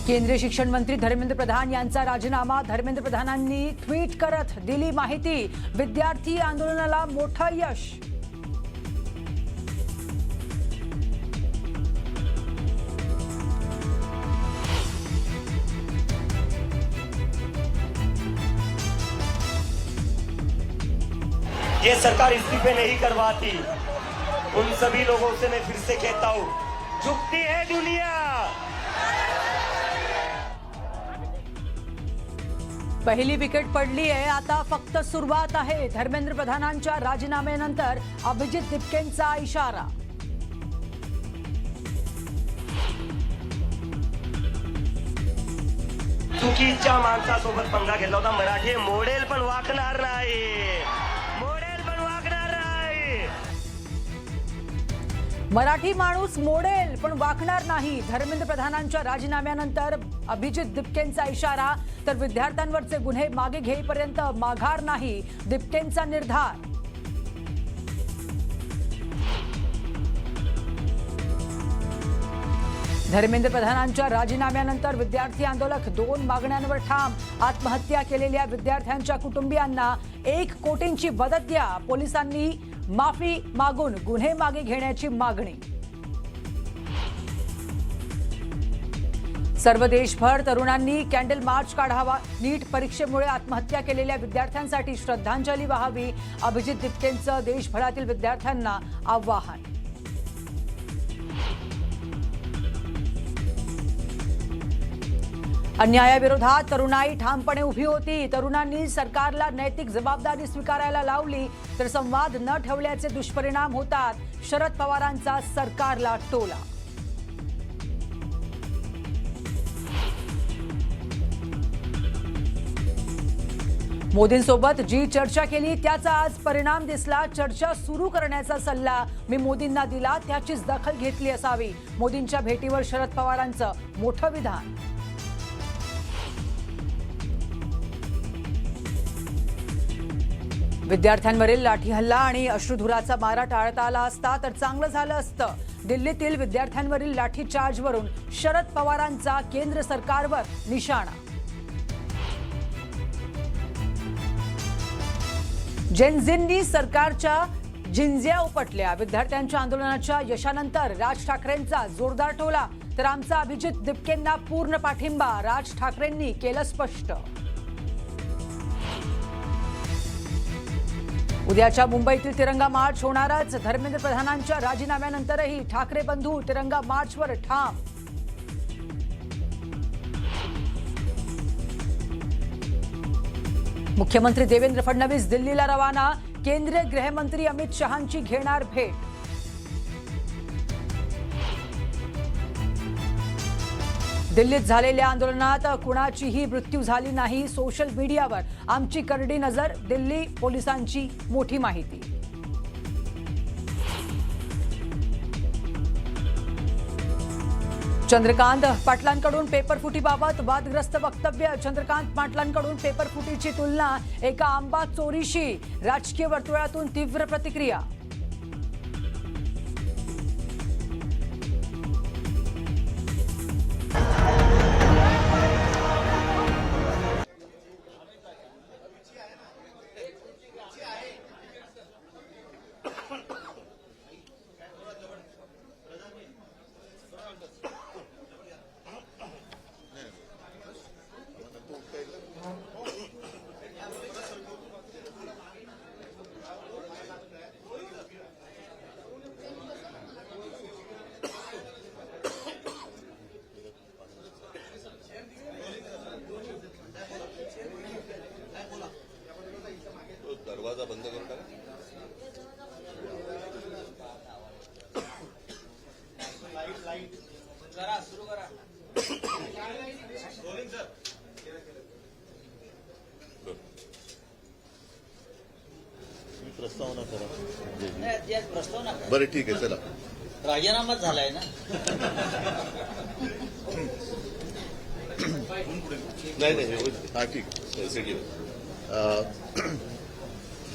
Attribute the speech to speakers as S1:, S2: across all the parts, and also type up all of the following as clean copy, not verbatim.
S1: केंद्रीय शिक्षण मंत्री धर्मेंद्र प्रधान यांचा राजीनामा। धर्मेंद्र प्रधानांनी ट्विट करत दिली माहिती। विद्यार्थी आंदोलनाला मोठं यश।
S2: ये सरकार इस्तीफे नहीं करवाती। उन सभी लोगों से मैं फिर से कहता हूं, झुकती है दुनिया।
S1: पहिली विकेट पडली आहे, आता फक्त सुरुवात आहे। धर्मेंद्र प्रधानांच्या राजीनाम्यानंतर अभिजित दिपकेंचा इशारा।
S2: चुकीच्या माणसासोबत पंगा घेतला होता। मराठी मोडेल पण वाकणार नाही, मोडेल पण वाकणार नाही।
S1: मराठी माणूस मोडेल पण वाकणार नाही। धर्मेंद्र प्रधानांच्या राजीनाम्यानंतर अभिजित दिपकेंचा इशारा। तर विद्यार्थ्यांवरचे गुन्हे मागे घेईपर्यंत माघार नाही, दिपकेंचा निर्धार। धर्मेंद्र प्रधानांच्या राजीनाम्यानंतर विद्यार्थी आंदोलक 2 मागण्यांवर ठाम। आत्महत्या केलेल्या विद्यार्थ्यांच्या कुटुंबियांना 1 कोटींची मदत द्या। पोलिसांनी माफी मागून गुन्हे मागे घेण्याची मागणी। सर्व देशभर तरुणांनी कॅन्डल मार्च काढावा। नीट परीक्षेमुळे आत्महत्या केलेल्या विद्यार्थ्यांसाठी श्रद्धांजली वाहावी। अभिजित दिपकेंचं देशभरातील विद्यार्थ्यांना आवाहन। अन्यायाविरोधात तरुणाई ठामपणे उभी होती। तरुणांनी सरकारला नैतिक जबाबदारी स्वीकारायला लावली तर संवाद न ठेवल्याचे दुष्परिणाम होतात। शरद पवारांचा सरकारला टोला। मोदींसोबत जी चर्चा केली त्याचा आज परिणाम दिसला। चर्चा सुरू करण्याचा सल्ला मी मोदींना दिला, त्याचीच दखल घेतली असावी। मोदींच्या भेटीवर शरद पवारांचं मोठं विधान। विद्यार्थ्यांवरील लाठी हल्ला आणि अश्रुधुराचा मारा टाळता आला असता तर चांगलं झालं असतं। दिल्लीतील विद्यार्थ्यांवरील लाठीचार्जवरून शरद पवारांचा केंद्र सरकारवर निशाणा। जेनझींनी सरकारच्या झिंज्या उपटल्या। विद्यार्थ्यांच्या आंदोलनाच्या यशानंतर राज ठाकरेंचा जोरदार टोला। तर आमचा अभिजित दिपकेंना पूर्ण पाठिंबा, राज ठाकरेंनी केलं स्पष्ट। उद्याच्या मुंबईतील तिरंगा मार्च होणारच। धर्मेंद्र प्रधानांच्या राजीनाम्यानंतरही ठाकरे बंधू तिरंगा मार्चवर ठाम। मुख्यमंत्री देवेंद्र फडणवीस दिल्लीला रवाना। केंद्रीय गृहमंत्री अमित शहांची घेणार भेट। दिल्लीत झालेल्या आंदोलनात कुणाचीही मृत्यू झाली नाही। सोशल मीडियावर आमची करडी नजर। दिल्ली पोलिसांची मोठी माहिती। चंद्रकांत पाटलांकडून पेपरफुटीबाबत वादग्रस्त वक्तव्य। चंद्रकांत पाटलांकडून पेपरफुटीची तुलना एका आंबा चोरीशी। राजकीय वर्तुळातून तीव्र प्रतिक्रिया।
S3: दरवाजा बंद करून टाका। लाईट करा, सुरू करा।
S4: प्रस्तावना करा।
S3: प्रस्तावना
S4: बरं ठीक आहे, चला।
S3: राजीनामाच झालाय ना।
S4: नाही हा ठीक आहे।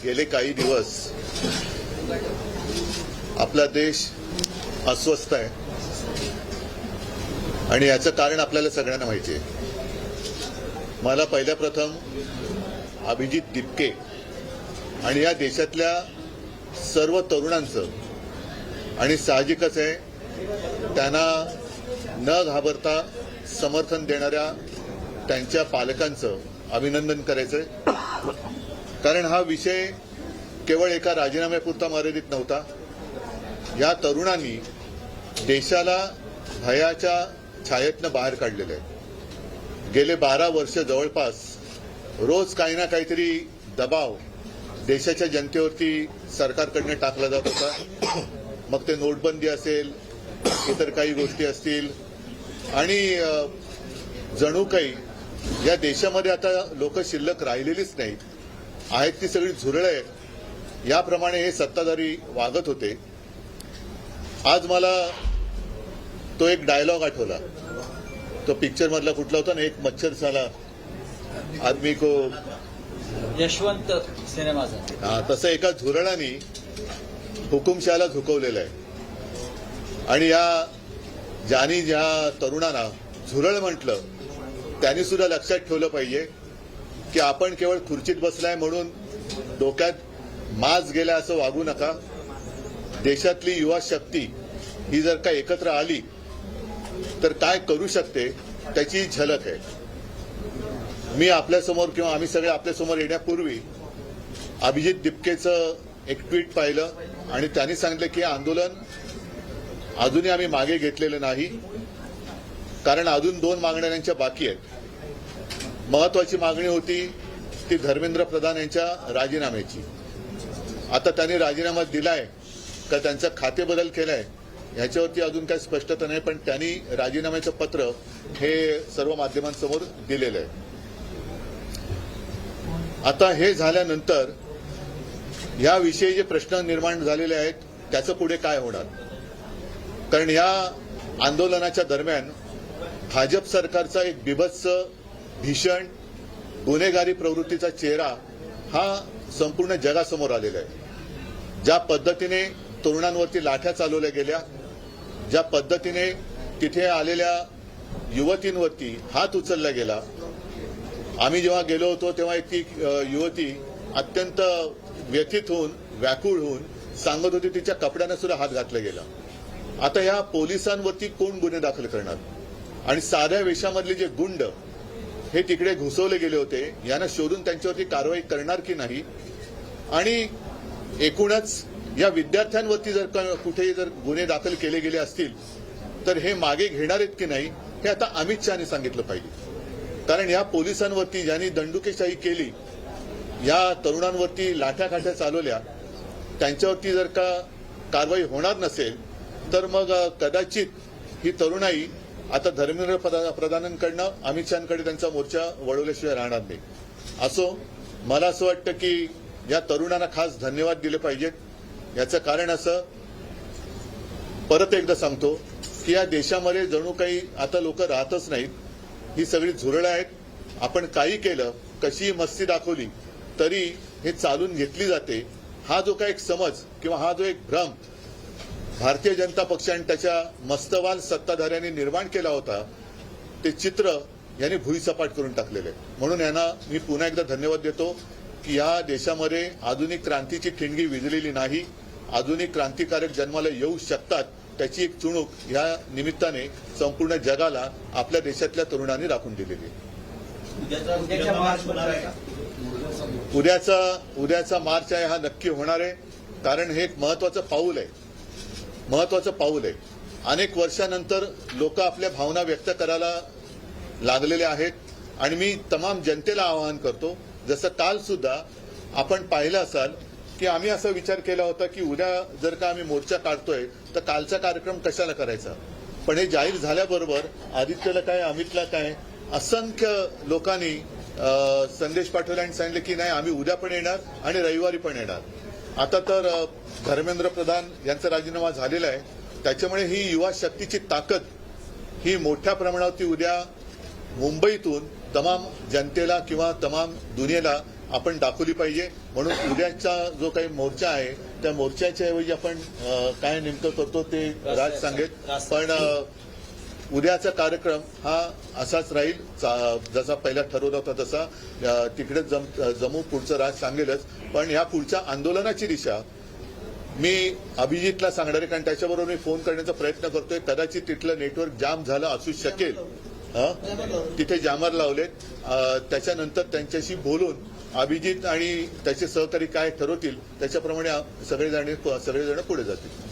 S4: गेले काही दिवस आपला देश अस्वस्थ आहे। आणि याचं कारण आपल्याला सगळ्यांना माहिती आहे. मला पहिल्या प्रथम अभिजित दिपके आणि या देशातल्या सर्व तरुणांचं आणि साहजिकच आहे त्यांना न घाबरता समर्थन देणाऱ्या त्यांच्या पालकांचं अभिनंदन करायचंय. कारण हा विषय केवळ एका राजीनाम्यापुरता मर्यादित नव्हता. या तरुणांनी देशाला भयाच्या छायेतनं बाहेर काढलेलं आहे. गेले 12 वर्ष जवळपास रोज काही ना काहीतरी दबाव देशाच्या जनतेवरती सरकारकडनं टाकला जात होता. मग ते नोटबंदी असेल, इतर काही गोष्टी असतील आणि जणू काही या देशामध्ये आता लोक शिल्लक राहिलेलीच नाहीत, आहेत ती सगळी झुरळं आहेत, याप्रमाणे हे सत्ताधारी वागत होते. आज मला तो एक डायलॉग आठवला, तो पिक्चर मधला कुठला होता ना, एक मच्छर साला आदमी को,
S3: यशवंत सिनेमाचा.
S4: हा, तसं एका झुरळाने हुकुमशहाला झुकवलेलं आहे. आणि ज्या तरुणांना झुरळ म्हटलं त्यांनी सुद्धा लक्षात ठेवलं पाहिजे की आपण केवळ खुर्चीत बसलाय म्हणून डोक्यात माज गेला असं वागू नका. देशातली युवा शक्ती ही जर का एकत्र आली तर काय करू शकते त्याची झलक आहे. मी आपल्यासमोर किंवा आम्ही सगळे आपल्यासमोर येण्यापूर्वी अभिजित दिपकेचं एक ट्विट पाहिलं आणि त्यांनी सांगितलं की आंदोलन अजूनही आम्ही मागे घेतलेलं नाही, कारण अजून 2 मागण्या त्यांच्या बाकी आहेत. महत्वाची मागणी होती ती धर्मेंद्र प्रधान यांच्या राजीनाम्याची. आता त्यांनी राजीनामा दिलाय का त्यांचा खातेबदल केलाय ह्याच्यावरती अजून काही स्पष्टता नाही, पण त्यांनी राजीनाम्याचं पत्र हे सर्व माध्यमांसमोर दिलेलं आहे. आता हे झाल्यानंतर याविषयी जे प्रश्न निर्माण झालेले आहेत त्याचं पुढे काय होणार. कारण या आंदोलनाच्या दरम्यान भाजप सरकारचा एक बिभत्स भीषण गुन्हेगारी प्रवृत्तीचा चेहरा हा संपूर्ण जगासमोर आलेला आहे. ज्या पद्धतीने तरुणांवरती लाठ्या चालवल्या गेल्या, ज्या पद्धतीने तिथे आलेल्या युवतींवरती हात उचलला गेला. आम्ही जेव्हा गेलो होतो तेव्हा एक ती युवती अत्यंत व्यथित होऊन व्याकुळ होऊन सांगत होती तिच्या कपड्यांना सुद्धा हात घातला गेला. आता या पोलिसांवरती कोण गुन्हे दाखल करणार. आणि साध्या वेशामधले जे गुंड हे तिकडे घुसवले गेले होते, यांना शोधून त्यांच्यावरती कारवाई करणार की नाही. आणि एकूणच या विद्यार्थ्यांवरती जर कुठेही जर गुन्हे दाखल केले गेले असतील तर हे मागे घेणार आहेत की नाही हे आता अमित शहानी सांगितलं पाहिजे. कारण या पोलिसांवरती ज्यांनी दंडुकेशाही केली, या तरुणांवरती लाठ्याकाठ्या चालवल्या, त्यांच्यावरती जर का कारवाई होणार नसेल तर मग कदाचित ही तरुणाई आता धर्मेंद्र प्रधानांकडनं अमित शहाकडे त्यांचा मोर्चा वळवल्याशिवाय राहणार नाही. असो, मला असं वाटतं की या तरुणांना खास धन्यवाद दिले पाहिजेत. याचं कारण असं, परत एकदा सांगतो की या देशामध्ये जणू काही आता लोक राहतच नाहीत, ही सगळी झुरळं आहेत. आपण काही केलं, कशीही मस्ती दाखवली तरी हे चालून घेतली जाते. हा जो काही एक समज किंवा हा जो एक भ्रम भारतीय जनता पक्ष आणि त्याच्या मस्तवाल सत्ताधाऱ्यांनी निर्माण केला होता, ते चित्र यांनी भुईसपाट करून टाकलेले. म्हणून यांना मी पुन्हा एकदा धन्यवाद देतो की या देशामध्ये आधुनिक क्रांतीची ठिणगी विझलेली नाही. आधुनिक क्रांतिकारक जन्माला येऊ शकतात त्याची एक चुणूक या निमित्ताने संपूर्ण जगाला आपल्या देशातल्या तरुणांनी राखून दिलेली. उद्याचा मार्च आहे हा नक्की होणार आहे. कारण हे एक महत्वाचं पाऊल आहे. अनेक वर्षानंतर लोक आपल्या भावना व्यक्त करायला लागलेले आहेत. आणि मी तमाम जनतेला आवाहन करतो, जसं काल सुद्धा आपण पाहिलं असाल की आम्ही असा विचार केला होता की उद्या जर का आम्ही मोर्चा काढतोय तर कालचा कार्यक्रम कशाला करायचा. पण हे जाहीर झाल्याबरोबर आदित्यला काय, अमितला काय, असंख्य लोकांनी संदेश पाठवले आणि सांगितले की नाही, आम्ही उद्या पण येणार आणि रविवारी पण येणार. आता तर धर्मेंद्र प्रधान यांचा राजीनामा झालेला आहे, त्याच्यामुळे ही युवा शक्तीची ताकद ही मोठ्या प्रमाणावरती उद्या मुंबईतून तमाम जनतेला किंवा तमाम दुनियेला आपण दाखवली पाहिजे. म्हणून उद्याचा जो काही मोर्चा आहे त्या मोर्चाच्या ऐवजी आपण काय नेमकं करतो ते राज सांगेल. पण उद्याचा कार्यक्रम हा असाच राहील, जसा पहिला ठरवला होता तसा तिकडे जमू, पुढचं राज सांगेलच. पण या पुढच्या आंदोलनाची दिशा मी अभिजितला सांगणार आहे, कारण त्याच्याबरोबर मी फोन करण्याचा प्रयत्न करतोय. कदाचित तिथलं नेटवर्क जाम झालं असू शकेल. तिथे जामर लावलेत. त्याच्यानंतर त्यांच्याशी बोलून अभिजित आणि त्याचे सहकारी काय ठरवतील त्याच्याप्रमाणे सगळेजण पुढे जातील.